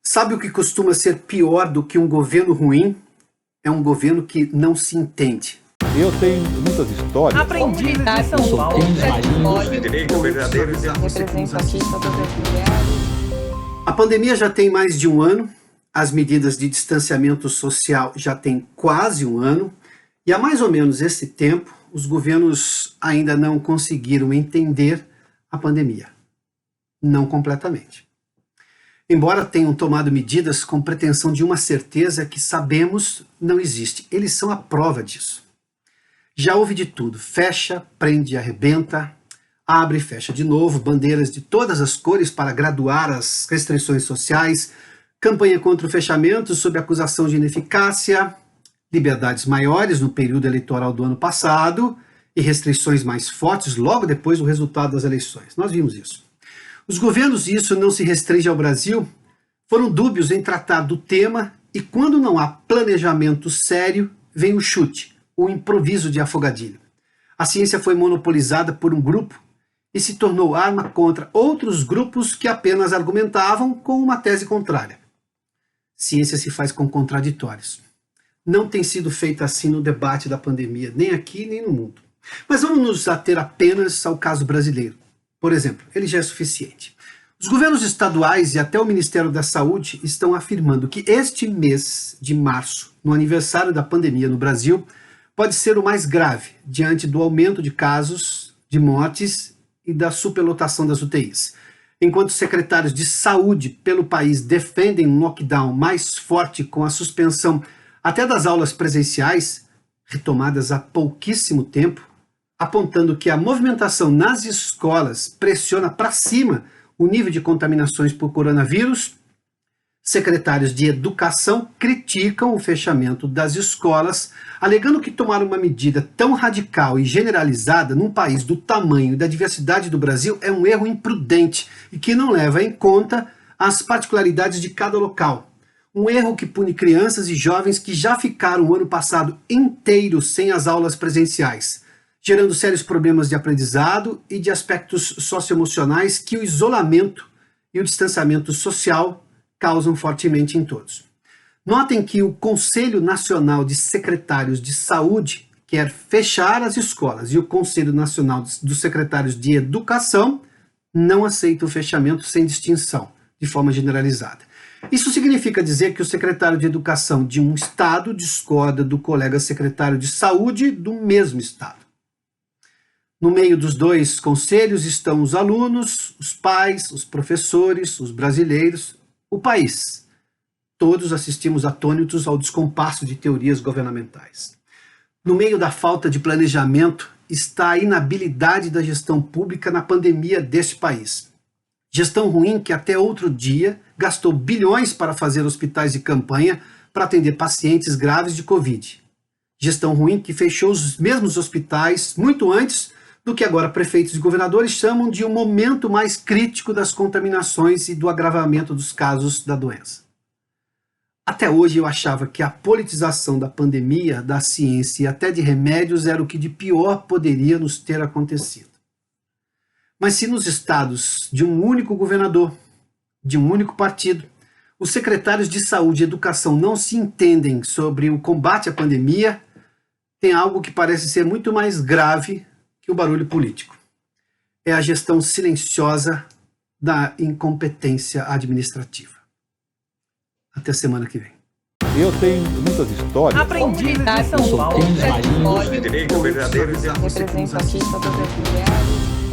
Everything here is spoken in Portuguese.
Sabe o que costuma ser pior do que um governo ruim? É um governo que não se entende. Eu tenho muitas histórias. Aprendi de São Paulo. A pandemia já tem mais de um ano, as medidas de distanciamento social já têm quase um ano, e há mais ou menos esse tempo, os governos ainda não conseguiram entender a pandemia. Não completamente. Embora tenham tomado medidas com pretensão de uma certeza que sabemos não existe. Eles são a prova disso. Já houve de tudo. Fecha, prende, arrebenta, abre e fecha de novo, bandeiras de todas as cores para graduar as restrições sociais, campanha contra o fechamento sob acusação de ineficácia, liberdades maiores no período eleitoral do ano passado e restrições mais fortes logo depois do resultado das eleições. Nós vimos isso. Os governos, e isso não se restringe ao Brasil, foram dúbios em tratar do tema e quando não há planejamento sério, vem o chute, o improviso de afogadilho. A ciência foi monopolizada por um grupo e se tornou arma contra outros grupos que apenas argumentavam com uma tese contrária. Ciência se faz com contraditórios. Não tem sido feita assim no debate da pandemia, nem aqui nem no mundo. Mas vamos nos ater apenas ao caso brasileiro. Por exemplo, ele já é suficiente. Os governos estaduais e até o Ministério da Saúde estão afirmando que este mês de março, no aniversário da pandemia no Brasil, pode ser o mais grave, diante do aumento de casos, de mortes e da superlotação das UTIs. Enquanto secretários de saúde pelo país defendem um lockdown mais forte com a suspensão até das aulas presenciais, retomadas há pouquíssimo tempo, apontando que a movimentação nas escolas pressiona para cima o nível de contaminações por coronavírus, secretários de educação criticam o fechamento das escolas, alegando que tomar uma medida tão radical e generalizada num país do tamanho e da diversidade do Brasil é um erro imprudente e que não leva em conta as particularidades de cada local. Um erro que pune crianças e jovens que já ficaram o ano passado inteiro sem as aulas presenciais, gerando sérios problemas de aprendizado e de aspectos socioemocionais que o isolamento e o distanciamento social causam fortemente em todos. Notem que o Conselho Nacional de Secretários de Saúde quer fechar as escolas e o Conselho Nacional dos Secretários de Educação não aceita o fechamento sem distinção, de forma generalizada. Isso significa dizer que o secretário de Educação de um estado discorda do colega secretário de Saúde do mesmo estado. No meio dos dois conselhos estão os alunos, os pais, os professores, os brasileiros, o país. Todos assistimos atônitos ao descompasso de teorias governamentais. No meio da falta de planejamento está a inabilidade da gestão pública na pandemia deste país. Gestão ruim que até outro dia gastou bilhões para fazer hospitais de campanha para atender pacientes graves de Covid. Gestão ruim que fechou os mesmos hospitais muito antes do que agora prefeitos e governadores chamam de um momento mais crítico das contaminações e do agravamento dos casos da doença. Até hoje eu achava que a politização da pandemia, da ciência e até de remédios era o que de pior poderia nos ter acontecido. Mas se nos estados de um único governador, de um único partido, os secretários de saúde e educação não se entendem sobre o combate à pandemia, tem algo que parece ser muito mais grave que o barulho político. É a gestão silenciosa da incompetência administrativa. Até semana que vem. Eu tenho muitas histórias. Aprendi de São Paulo. Representa aqui todas as mulheres.